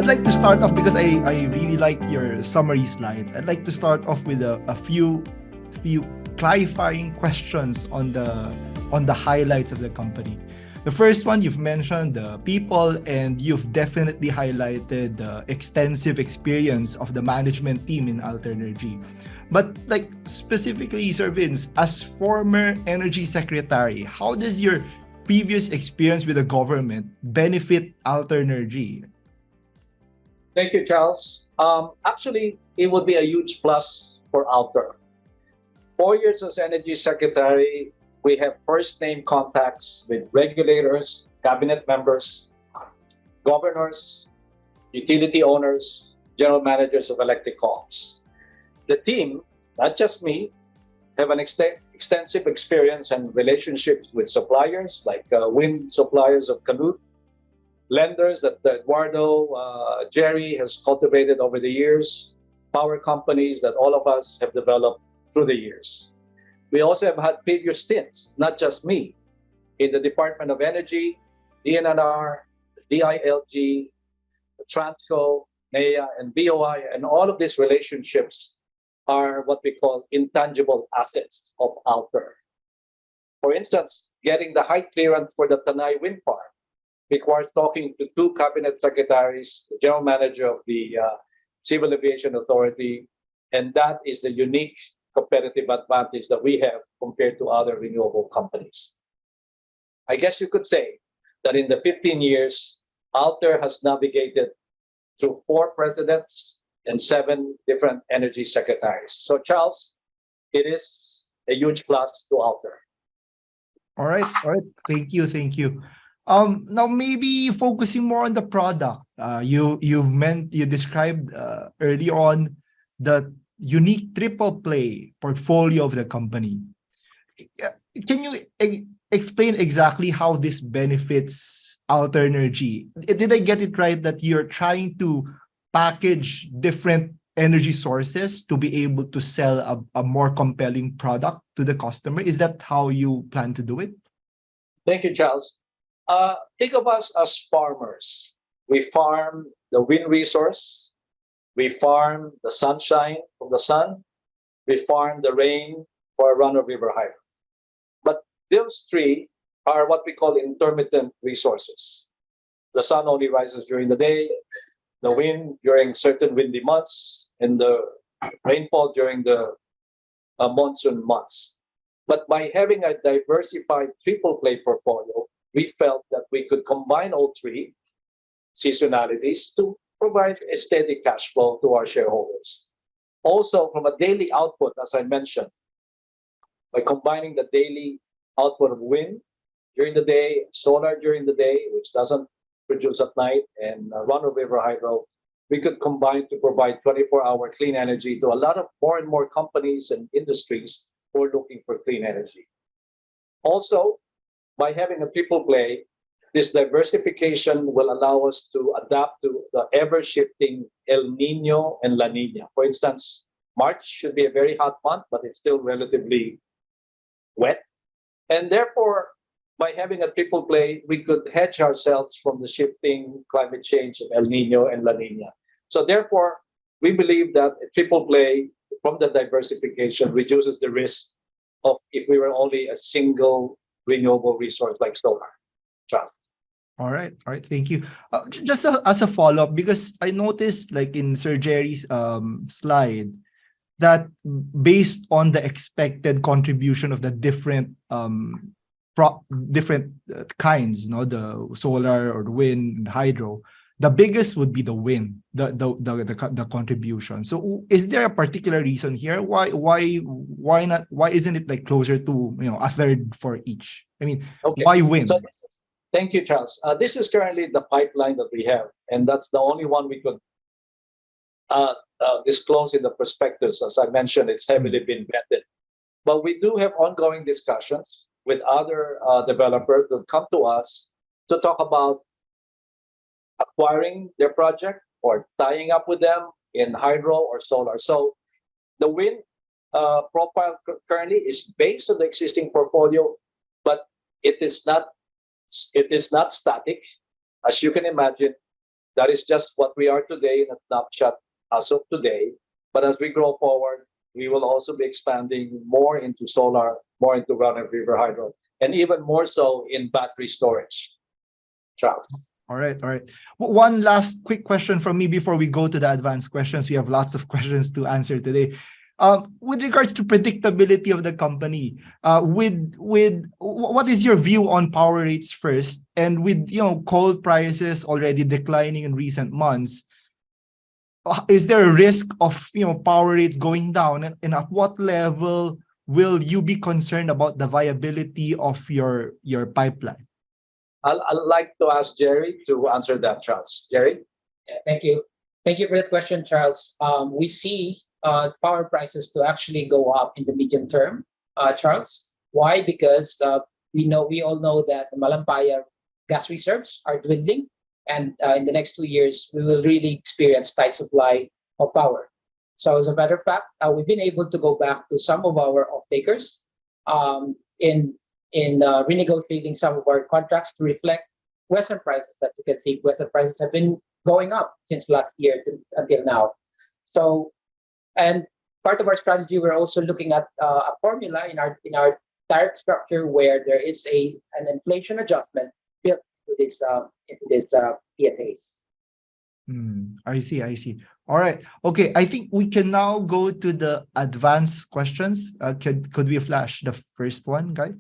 I'd like to start off because I really like your summary slide. I'd like to start off with a few clarifying questions on the highlights of the company. The first one, you've mentioned the people, and you've definitely highlighted the extensive experience of the management team in Alternergy. But like specifically, Sir Vince, as former energy secretary, how does your previous experience with the government benefit Alternergy? Thank you, Charles. Actually, it would be a huge plus for Alter. 4 years as energy secretary, we have first-name contacts with regulators, cabinet members, governors, utility owners, general managers of electric co-ops. The team, not just me, have an extensive experience and relationships with suppliers like wind suppliers of Canute, lenders that Eduardo, Gerry has cultivated over the years, power companies that all of us have developed through the years. We also have had previous stints, not just me, in the Department of Energy, DNR, DILG, Transco, NEA, and BOI, and all of these relationships are what we call intangible assets of Alter. For instance, getting the height clearance for the Tanay wind farm requires talking to 2 cabinet secretaries, the general manager of the Civil Aviation Authority, and that is the unique competitive advantage that we have compared to other renewable companies. I guess you could say that in the 15 years, Alter has navigated through 4 presidents and 7 different energy secretaries. So, Charles, it is a huge plus to Alter. All right. Thank you. Now maybe focusing more on the product. You described early on the unique triple play portfolio of the company. Can you explain exactly how this benefits Alternergy? Did I get it right that you're trying to package different energy sources to be able to sell a more compelling product to the customer? Is that how you plan to do it? Thank you, Charles. Think of us as farmers. We farm the wind resource, we farm the sunshine from the sun, we farm the rain for a run-of-river hydro. But those 3 are what we call intermittent resources. The sun only rises during the day, the wind during certain windy months, and the rainfall during the monsoon months. But by having a diversified triple play portfolio, we felt that we could combine all 3 seasonalities to provide a steady cash flow to our shareholders. Also, from a daily output, as I mentioned, by combining the daily output of wind during the day, solar during the day, which doesn't produce at night, and run-of-river hydro, we could combine to provide 24-hour clean energy to a lot of more and more companies and industries who are looking for clean energy. Also, by having a triple play, this diversification will allow us to adapt to the ever-shifting El Nino and La Nina. For instance, March should be a very hot month, but it's still relatively wet. And therefore, by having a triple play, we could hedge ourselves from the shifting climate change of El Nino and La Nina. So therefore, we believe that a triple play from the diversification reduces the risk of if we were only a single renewable resource like solar. Charles. All right. Thank you. Just as a follow-up, because I noticed like in Sir Gerry's slide that based on the expected contribution of the different kinds, the solar or the wind and hydro, the biggest would be the wind, the contribution. So is there a particular reason here? Why not? Why isn't it like closer to a third for each? I mean, okay. Why wind? So thank you, Charles. This is currently the pipeline that we have, and that's the only one we could disclose in the prospectus. As I mentioned, it's heavily been vetted. But we do have ongoing discussions with other developers that come to us to talk about acquiring their project or tying up with them in hydro or solar. So the wind profile currently is based on the existing portfolio, but it is not static. As you can imagine, That is just what we are today in a snapshot as of today. But as we grow forward, we will also be expanding more into solar, more into run and river hydro, and even more so in battery storage. Charles. All right, all right. One last quick question from me before we go to the advanced questions. We have lots of questions to answer today. With regards to predictability of the company, what is your view on power rates first? And with coal prices already declining in recent months, is there a risk of power rates going down? And at what level will you be concerned about the viability of your pipeline? I'd like to ask Gerry to answer that, Charles. Gerry? Yeah, thank you. Thank you for the question, Charles. We see power prices to actually go up in the medium term, Charles. Why? Because we all know that the Malampaya gas reserves are dwindling, and in the next 2 years, we will really experience tight supply of power. So as a matter of fact, we've been able to go back to some of our off-takers in renegotiating some of our contracts to reflect Western prices. That you can see Western prices have been going up since last year until now. So, and part of our strategy, we're also looking at a formula in our tariff structure where there is an inflation adjustment built into this PFAs. I see. All right. Okay. I think we can now go to the advanced questions. Could we flash the first one, guys?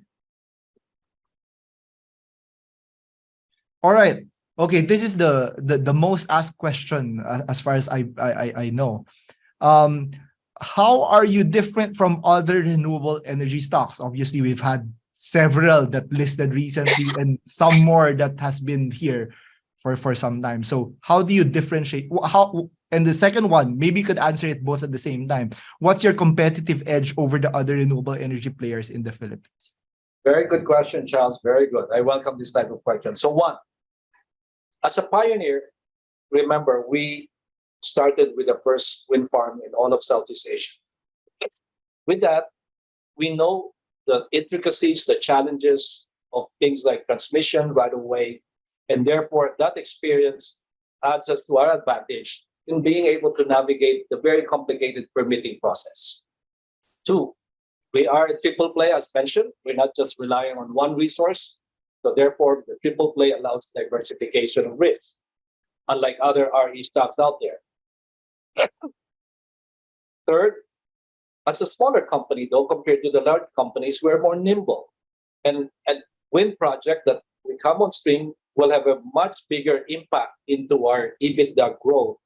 All right. Okay. This is the most asked question as far as I know. How are you different from other renewable energy stocks? Obviously, we've had several that listed recently and some more that has been here for some time. So how do you differentiate? And the second one, maybe you could answer it both at the same time. What's your competitive edge over the other renewable energy players in the Philippines? Very good question, Charles. Very good. I welcome this type of question. So one, as a pioneer, remember, we started with the first wind farm in all of Southeast Asia. With that, we know the intricacies, the challenges of things like transmission right away, and therefore that experience adds us to our advantage in being able to navigate the very complicated permitting process. Two, we are a triple play, as mentioned. We're not just relying on one resource. So therefore, the triple play allows diversification of risk, unlike other RE stocks out there. Third, as a smaller company, though, compared to the large companies, we're more nimble. And wind project that we come on stream will have a much bigger impact into our EBITDA growth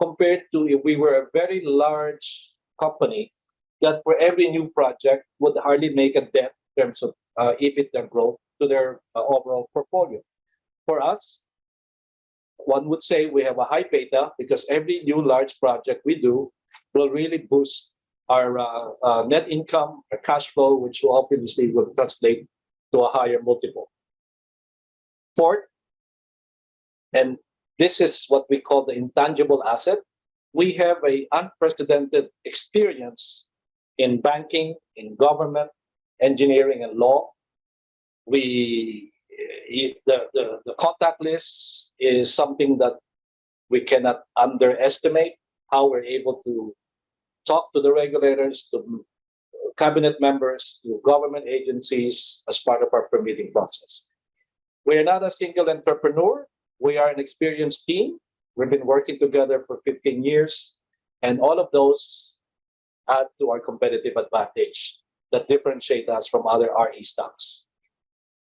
compared to if we were a very large company that for every new project would hardly make a dent in terms of EBITDA growth to their overall portfolio. For us, one would say we have a high beta because every new large project we do will really boost our net income, our cash flow, which will obviously will translate to a higher multiple. Fourth, and this is what we call the intangible asset, we have an unprecedented experience in banking, in government, engineering, and law. The contact list is something that we cannot underestimate, how we're able to talk to the regulators, to cabinet members, to government agencies as part of our permitting process. We are not a single entrepreneur. We are an experienced team. We've been working together for 15 years, and all of those add to our competitive advantage that differentiate us from other RE stocks.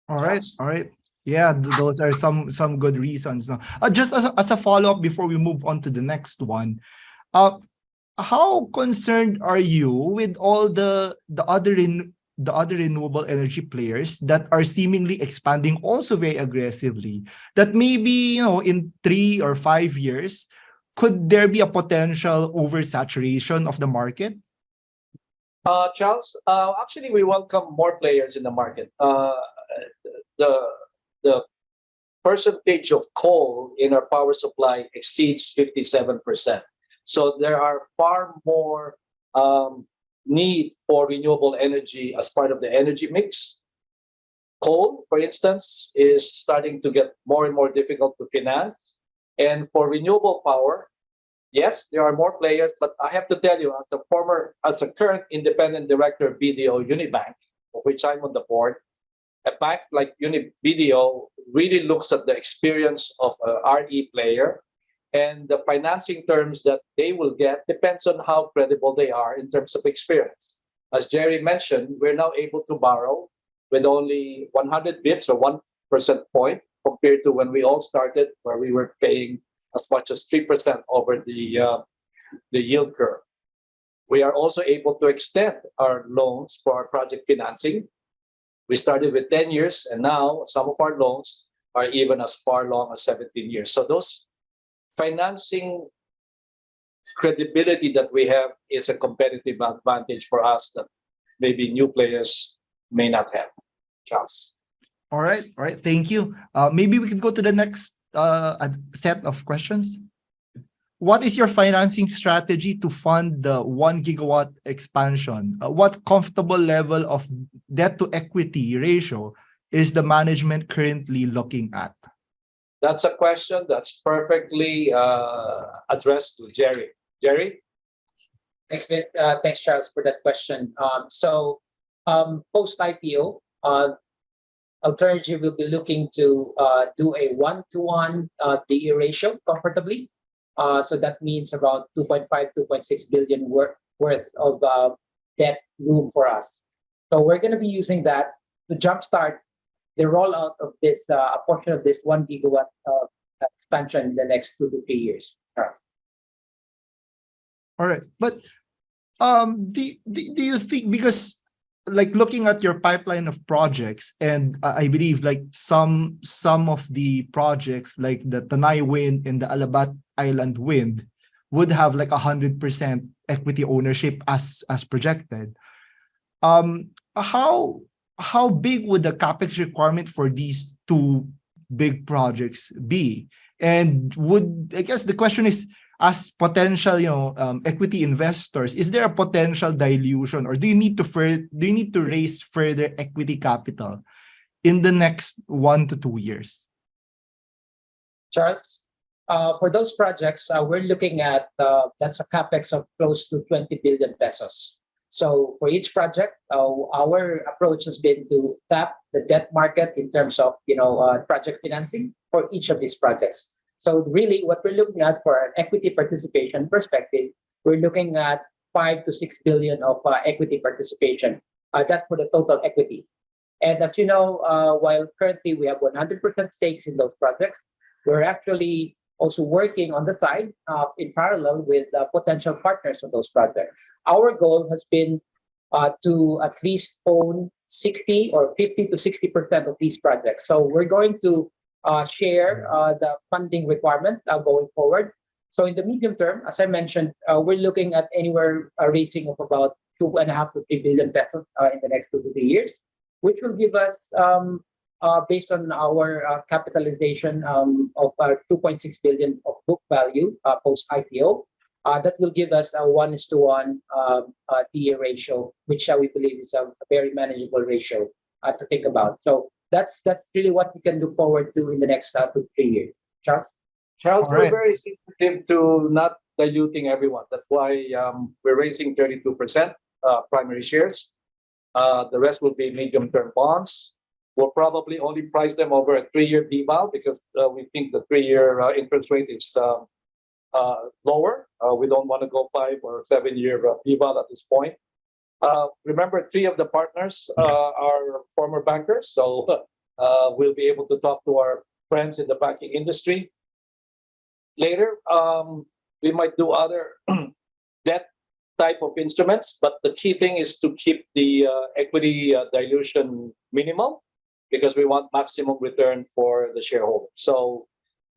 All right. Yeah, those are some good reasons. Just as a follow-up before we move on to the next one, how concerned are you with all the other renewable energy players that are seemingly expanding also very aggressively? That maybe in 3 or 5 years, could there be a potential oversaturation of the market? Charles, actually, we welcome more players in the market. The percentage of coal in our power supply exceeds 57%. So there are far more need for renewable energy as part of the energy mix. Coal, for instance, is starting to get more and more difficult to finance. And for renewable power, yes, there are more players, but I have to tell you, as a current independent director of BDO Unibank, of which I'm on the board, a bank like BDO really looks at the experience of a RE player, and the financing terms that they will get depends on how credible they are in terms of experience. As Gerry mentioned, we're now able to borrow with only 100 bips or 1% point compared to when we all started, where we were paying as much as 3% over the yield curve. We are also able to extend our loans for our project financing. We started with 10 years, and now some of our loans are even as far long as 17 years. So those financing credibility that we have is a competitive advantage for us that maybe new players may not have. Charles. All right. Thank you. Maybe we could go to the next set of questions. What is your financing strategy to fund the 1 gigawatt expansion? What comfortable level of debt to equity ratio is the management currently looking at? That's a question that's perfectly addressed to Gerry. Gerry? Thanks, Charles, for that question. Post-IPO, Alternergy will be looking to do a 1-to-1 DE ratio comfortably. So that means about 2.5, 2.6 billion worth of debt room for us. So we're going to be using that to jumpstart the rollout of this, a portion of this 1 gigawatt expansion in the next 2 to 3 years. All right. But do you think, because like looking at your pipeline of projects, and I believe like some of the projects like the Tanay wind and the Alabat Island wind would have like 100% equity ownership as projected. How big would the CAPEX requirement for these two big projects be? And I guess the question is, as potential, equity investors, is there a potential dilution, or do you need to raise further equity capital in the next 1 to 2 years? Charles, for those projects, we're looking at that's a CAPEX of close to 20 billion pesos. So for each project, our approach has been to tap the debt market in terms of project financing for each of these projects. So really, what we're looking at for an equity participation perspective, we're looking at 5 to 6 billion of equity participation. That's for the total equity. And as you know, while currently we have 100% stakes in those projects, we're actually also working on the side in parallel with potential partners of those projects. Our goal has been to at least own 60 or 50 to 60% of these projects. So we're going to share the funding requirement going forward. So in the medium term, as I mentioned, we're looking at anywhere raising of about 2.5 to 3 billion pesos in the next 2 to 3 years, which will give us, based on our capitalization of 2.6 billion of book value post IPO, that will give us a 1:1 DE ratio, which we believe is a very manageable ratio to think about. So that's really what we can look forward to in the next 2 to 3 years. Charles, All right. we're very sensitive to not diluting everyone. That's why we're raising 32% primary shares. The rest will be medium-term bonds. We'll probably only price them over a 3-year DBAL because we think the 3-year interest rate is lower. We don't want to go 5 or 7-year DBAL at this point. Remember, 3 of the partners are former bankers, so we'll be able to talk to our friends in the banking industry. Later, we might do other debt type of instruments, but the key thing is to keep the equity dilution minimal because we want maximum return for the shareholder. So,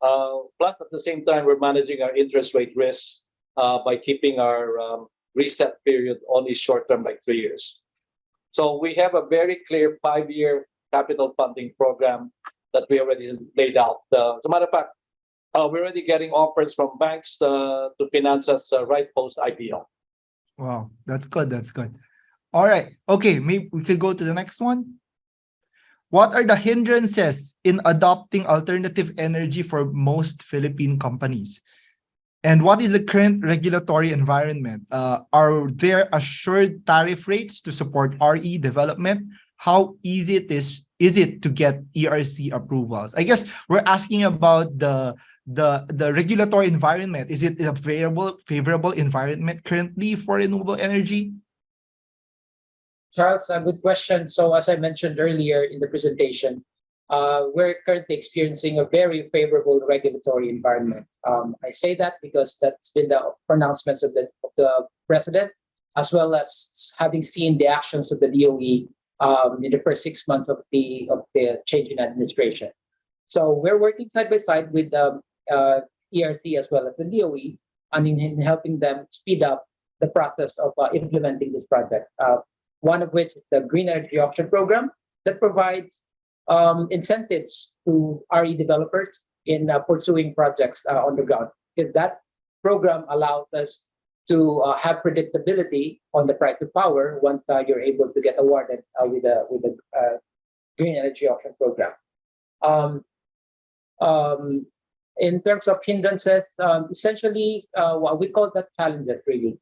plus at the same time, we're managing our interest rate risks by keeping our reset period only short-term, like 3 years. So we have a very clear 5-year capital funding program that we already laid out. As a matter of fact, we're already getting offers from banks to finance us right post-IPO. Wow, that's good. All right. Okay, maybe we could go to the next one. What are the hindrances in adopting alternative energy for most Philippine companies? And what is the current regulatory environment? Are there assured tariff rates to support RE development? How easy is it to get ERC approvals? I guess we're asking about the regulatory environment. Is it a favorable environment currently for renewable energy? Charles, a good question. So as I mentioned earlier in the presentation, we're currently experiencing a very favorable regulatory environment. I say that because that's been the pronouncements of the president, as well as having seen the actions of the DOE in the first 6 months of the change in administration. So we're working side by side with ERC as well as the DOE, and in helping them speed up the process of implementing this project. One of which is the Green Energy Auction Program that provides incentives to RE developers in pursuing projects on the ground. Because that program allows us to have predictability on the price of power once you're able to get awarded with the Green Energy Auction Program. In terms of hindrances, essentially, what we call that challenges really.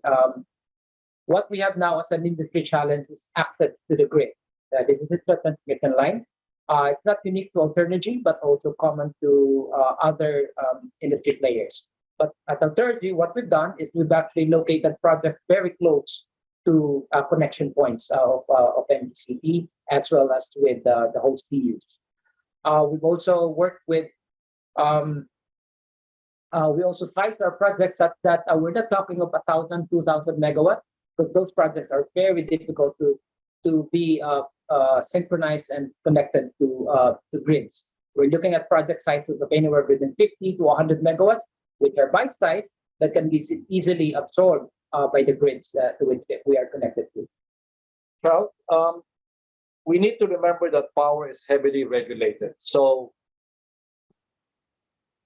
What we have now as an industry challenge is access to the grid. This is a transmission line. It's not unique to Alternergy, but also common to other industry players. But at Alternergy, what we've done is we've actually located projects very close to connection points of MCP, as well as with the host PUs. We've also worked with we also sized our projects such that we're not talking of 1,000, 2,000 megawatts, but those projects are very difficult to be synchronized and connected to grids. We're looking at project sizes of anywhere between 50 to 100 megawatts, which are bite-sized that can be easily absorbed by the grids to which we are connected to. Charles, we need to remember that power is heavily regulated. So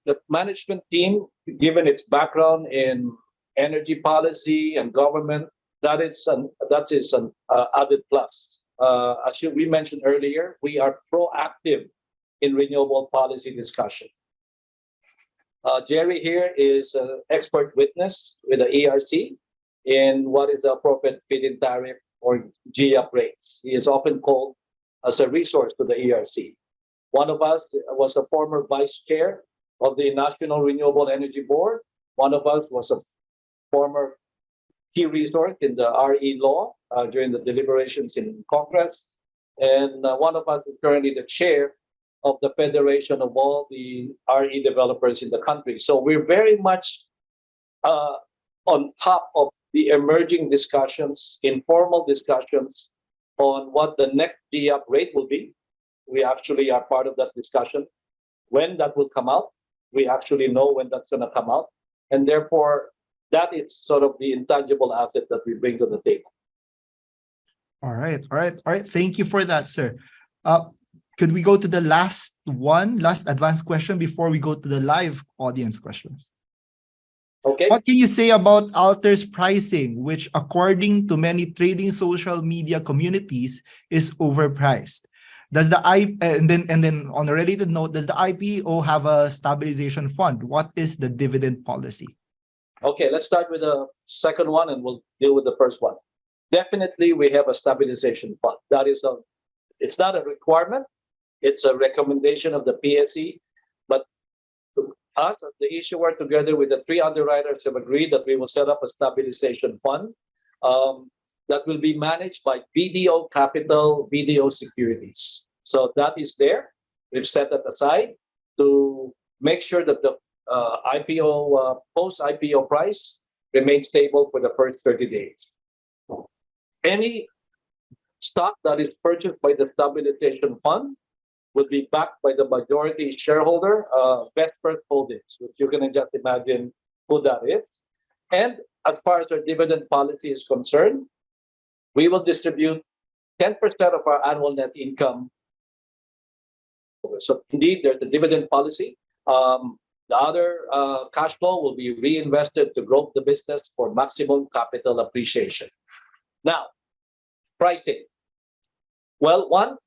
the management team, given its background in energy policy and government, that is an added plus. As we mentioned earlier, we are proactive in renewable policy discussion. Gerry here is an expert witness with the ERC in what is the appropriate feed-in tariff or GIAP rates. He is often called as a resource to the ERC. One of us was a former vice chair of the National Renewable Energy Board. One of us was a former key resource in the RE law during the deliberations in Congress. And one of us is currently the chair of the federation of all the RE developers in the country. So we're very much on top of the emerging discussions, informal discussions on what the next GIAP rate will be. We actually are part of that discussion. When that will come out, we actually know when that's going to come out. And therefore, that is sort of the intangible asset that we bring to the table. All right. Thank you for that, sir. Could we go to the last advanced question before we go to the live audience questions? Okay. What can you say about Alter's pricing, which according to many trading social media communities is overpriced? Does the and then on a related note, does the IPO have a stabilization fund? What is the dividend policy? Okay, let's start with the second one and we'll deal with the first one. Definitely, we have a stabilization fund. That is it's not a requirement. It's a recommendation of the PSE. But us, as the issuer, together with the three underwriters, have agreed that we will set up a stabilization fund that will be managed by BDO Capital, BDO Securities. So that is there. We've set that aside to make sure that the IPO, post-IPO price remains stable for the first 30 days. Any stock that is purchased by the stabilization fund will be backed by the majority shareholder, Vesper Holdings, which you can just imagine who that is. And as far as our dividend policy is concerned, we will distribute 10% of our annual net income. So indeed, there's a dividend policy. The other cash flow will be reinvested to grow the business for maximum capital appreciation. Now, pricing. Well, one,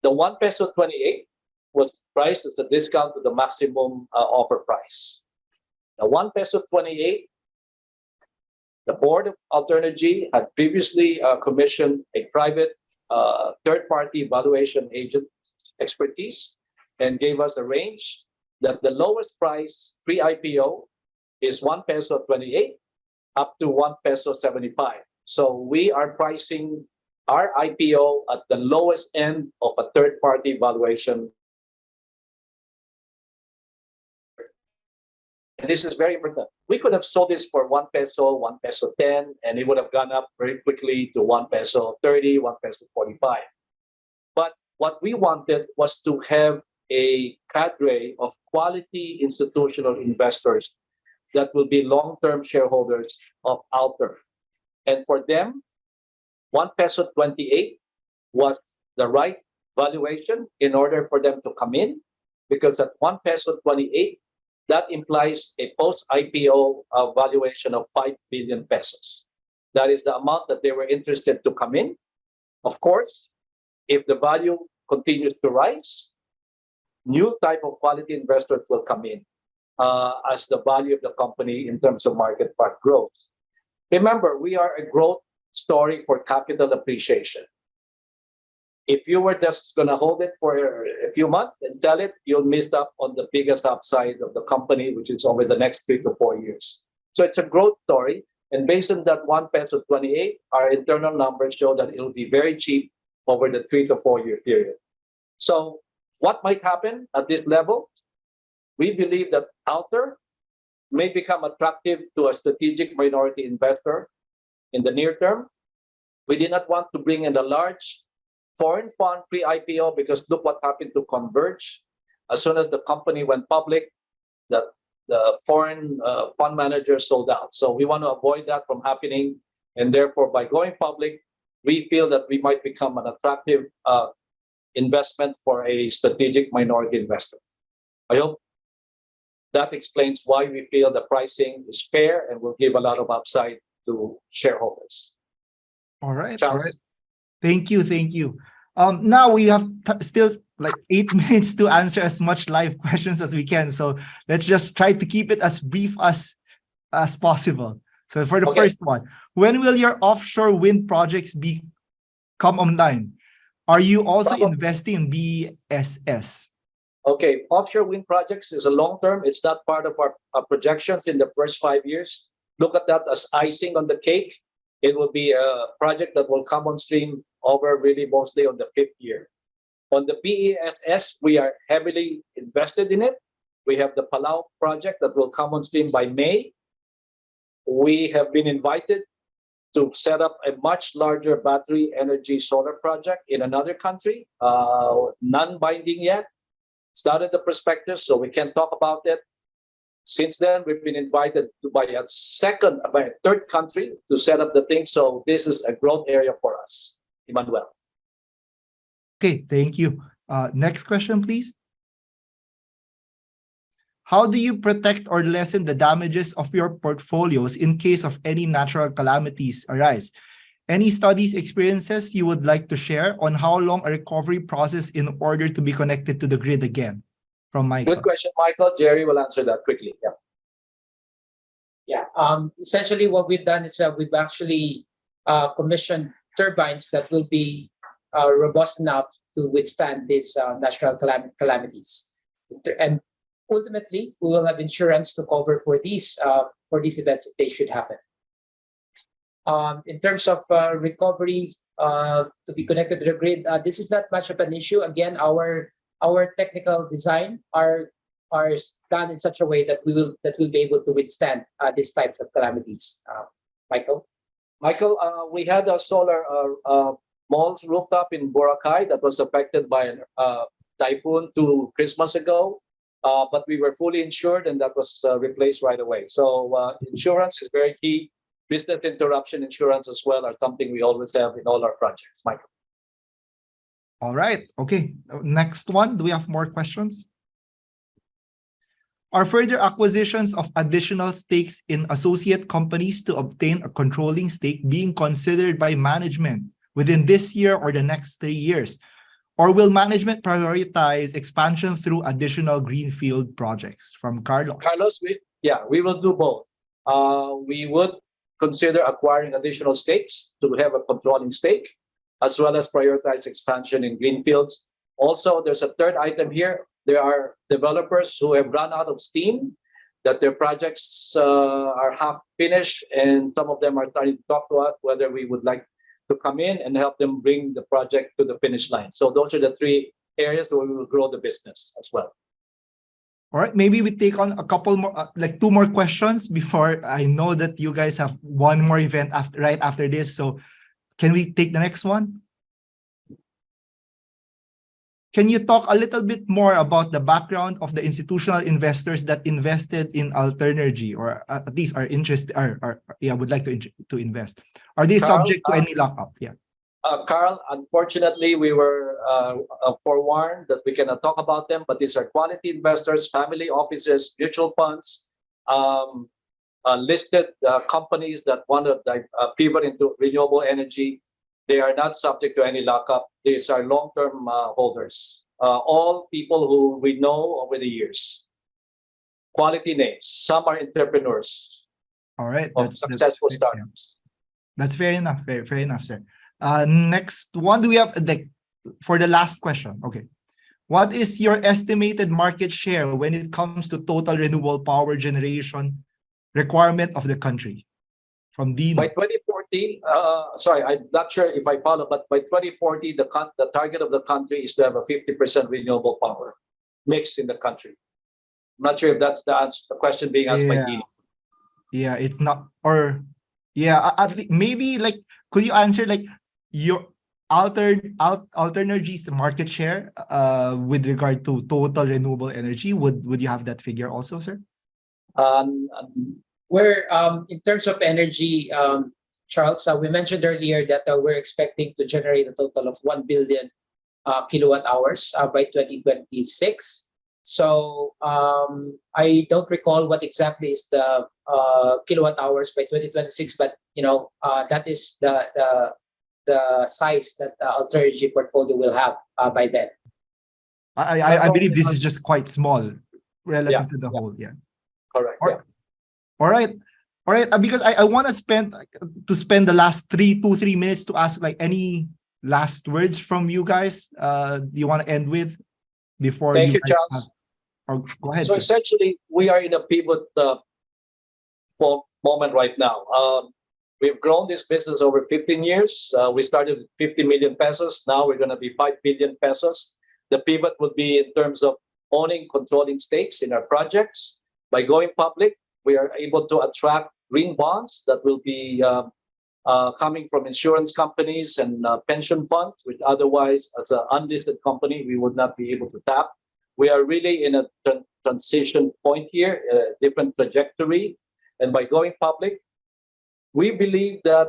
The 1 peso 28 was priced as a discount to the maximum offer price. The 1 peso 28, the board of Alternergy had previously commissioned a private third-party valuation agent expertise and gave us a range that the lowest price pre-IPO is 1 peso 28 up to 1 peso 75. So we are pricing our IPO at the lowest end of a third-party valuation. And this is very important. We could have sold this for 1 peso, 1 peso 10, and it would have gone up very quickly to 1 peso 30, 1 peso 45. But what we wanted was to have a cadre of quality institutional investors that will be long-term shareholders of Alter. And for them, 1 peso 28 was the right valuation in order for them to come in, because at 1 peso 28, that implies a post-IPO valuation of 5 billion pesos. That is the amount that they were interested to come in. Of course, if the value continues to rise, new type of quality investors will come in as the value of the company in terms of market cap grows. Remember, we are a growth story for capital appreciation. If you were just going to hold it for a few months and sell it, you'll miss out on the biggest upside of the company, which is over the next 3 to 4 years. So it's a growth story. And based on that 1 peso 28, our internal numbers show that it'll be very cheap over the 3 to 4 year period. So what might happen at this level? We believe that Alter may become attractive to a strategic minority investor in the near term. We did not want to bring in a large foreign fund pre-IPO because look what happened to Converge. As soon as the company went public, the foreign fund manager sold out. So we want to avoid that from happening. And therefore, by going public, we feel that we might become an attractive investment for a strategic minority investor. I hope that explains why we feel the pricing is fair and will give a lot of upside to shareholders. All right. Charles? All right. Thank you. Thank you. Now we have still like 8 minutes to answer as much live questions as we can. So let's just try to keep it as brief as possible. So for the first one, when will your offshore wind projects come online? Are you also investing in BESS? Okay, offshore wind projects is a long term. It's not part of our projections in the first 5 years. Look at that as icing on the cake. It will be a project that will come on stream over really mostly on the 5th year. On the BESS, we are heavily invested in it. We have the Palau project that will come on stream by May. We have been invited to set up a much larger battery energy solar project in another country, non-binding yet. Started the prospectus, so we can talk about it. Since then, we've been invited to by a third country to set up the thing. So this is a growth area for us, Emmanuel. Okay, thank you. Next question, please. How do you protect or lessen the damages of your portfolios in case of any natural calamities arise? Any studies, experiences you would like to share on how long a recovery process in order to be connected to the grid again? From Michael. Good question, Michael. Gerry will answer that quickly. Yeah. Essentially, what we've done is we've actually commissioned turbines that will be robust enough to withstand these natural calamities. And ultimately, we will have insurance to cover for these events if they should happen. In terms of recovery to be connected to the grid, this is not much of an issue. Again, our technical design are done in such a way that we'll be able to withstand these types of calamities. Michael? Michael, we had a solar mall's rooftop in Boracay that was affected by a typhoon 2 Christmas ago, but we were fully insured and that was replaced right away. So insurance is very key. Business interruption insurance as well are something we always have in all our projects. Michael. All right. Okay. Next one. Do we have more questions? Are further acquisitions of additional stakes in associate companies to obtain a controlling stake being considered by management within this year or the next 3 years? Or will management prioritize expansion through additional greenfield projects? From Carlos. Carlos, we will do both. We would consider acquiring additional stakes to have a controlling stake, as well as prioritize expansion in greenfields. Also, there's a third item here. There are developers who have run out of steam, that their projects are half finished, and some of them are starting to talk to us whether we would like to come in and help them bring the project to the finish line. So those are the three areas where we will grow the business as well. All right, maybe we take on a couple more, like two more questions before. I know that you guys have one more event right after this. So can we take the next one? Can you talk a little bit more about the background of the institutional investors that invested in Alternergy, or at least are interested, would like to invest? Are they Carl, subject to any lockup? Yeah. Carl, unfortunately, we were forewarned that we cannot talk about them, but these are quality investors, family offices, mutual funds, listed companies that want to pivot into renewable energy. They are not subject to any lockup. These are long-term holders. All people who we know over the years. Quality names. Some are entrepreneurs. All right. Of successful startups. That's fair enough. Fair enough, sir. Next one, do we have for the last question? Okay. What is your estimated market share when it comes to total renewable power generation requirement of the country? From Dino. By 2040, sorry, I'm not sure if I follow, but by 2040, the target of the country is to have a 50% renewable power mix in the country. I'm not sure if that's the answer, the question being asked by Dino. Yeah, it's not, or maybe like, could you answer like your Alternergy's market share with regard to total renewable energy? Would you have that figure also, sir? We're in terms of energy, Charles, we mentioned earlier that we're expecting to generate a total of 1 billion kilowatt hours by 2026. So I don't recall what exactly is the kilowatt hours by 2026, but that is the size that the Alternergy portfolio will have by then. I believe this is just quite small relative to the whole. Yeah. Correct. All right. Because I want to spend the last 2-3 minutes to ask like any last words from you guys. Do you want to end with before? Thank you, Charles. Go ahead. So sir. essentially, we are in a pivot moment right now. We've grown this business over 15 years. We started with 50 million pesos. Now we're going to be 5 billion pesos. The pivot would be in terms of owning, controlling stakes in our projects. By going public, we are able to attract green bonds that will be coming from insurance companies and pension funds, which otherwise, as an unlisted company, we would not be able to tap. We are really in a transition point here, a different trajectory. And by going public, we believe that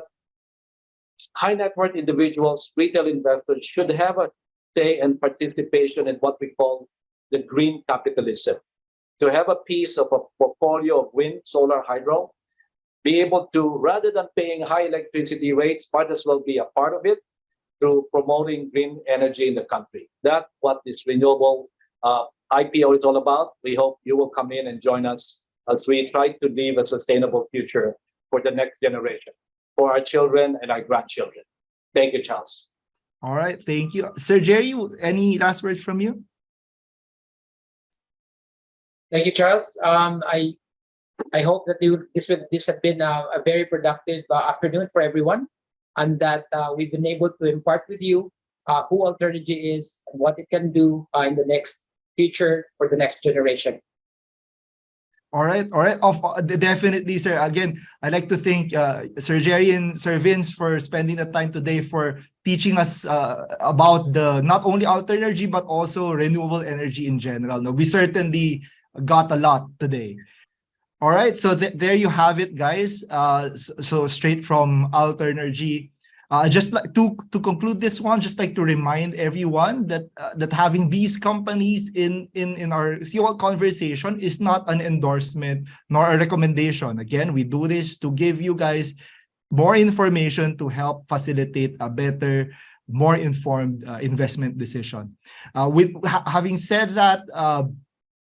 high net worth individuals, retail investors should have a say and participation in what we call the green capitalism. To have a piece of a portfolio of wind, solar, hydro, be able to, rather than paying high electricity rates, might as well be a part of it through promoting green energy in the country. That's what this renewable IPO is all about. We hope you will come in and join us as we try to leave a sustainable future for the next generation, for our children and our grandchildren. Thank you, Charles. All right, thank you. Sir Gerry, any last words from you? Thank you, Charles. I hope that this has been a very productive afternoon for everyone, and that we've been able to impart with you who Alternergy is and what it can do in the next future for the next generation. All right. Definitely, sir. Again, I'd like to thank Sir Gerry and Sir Vince for spending the time today for teaching us about the not only Alternergy but also renewable energy in general. No, we certainly got a lot today. All right, so there you have it, guys. So straight from Alternergy. Just like to conclude this one, just like to remind everyone that that having these companies in our COL conversation is not an endorsement nor a recommendation. Again, we do this to give you guys more information to help facilitate a better more informed investment decision. Having said that,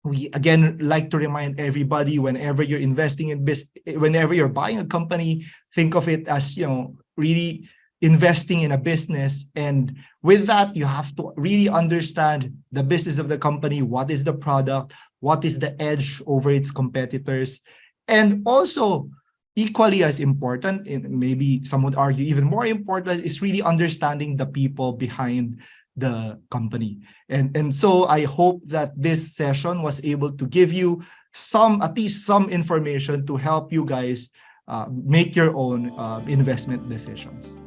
we again like to remind everybody, whenever you're investing in whenever you're buying a company, think of it as, really investing in a business. And with that, you have to really understand the business of the company. What is the product? What is the edge over its competitors? And also, equally as important, and maybe some would argue even more important, is really understanding the people behind the company. And so I hope that this session was able to give you at least some information to help you guys make your own investment decisions.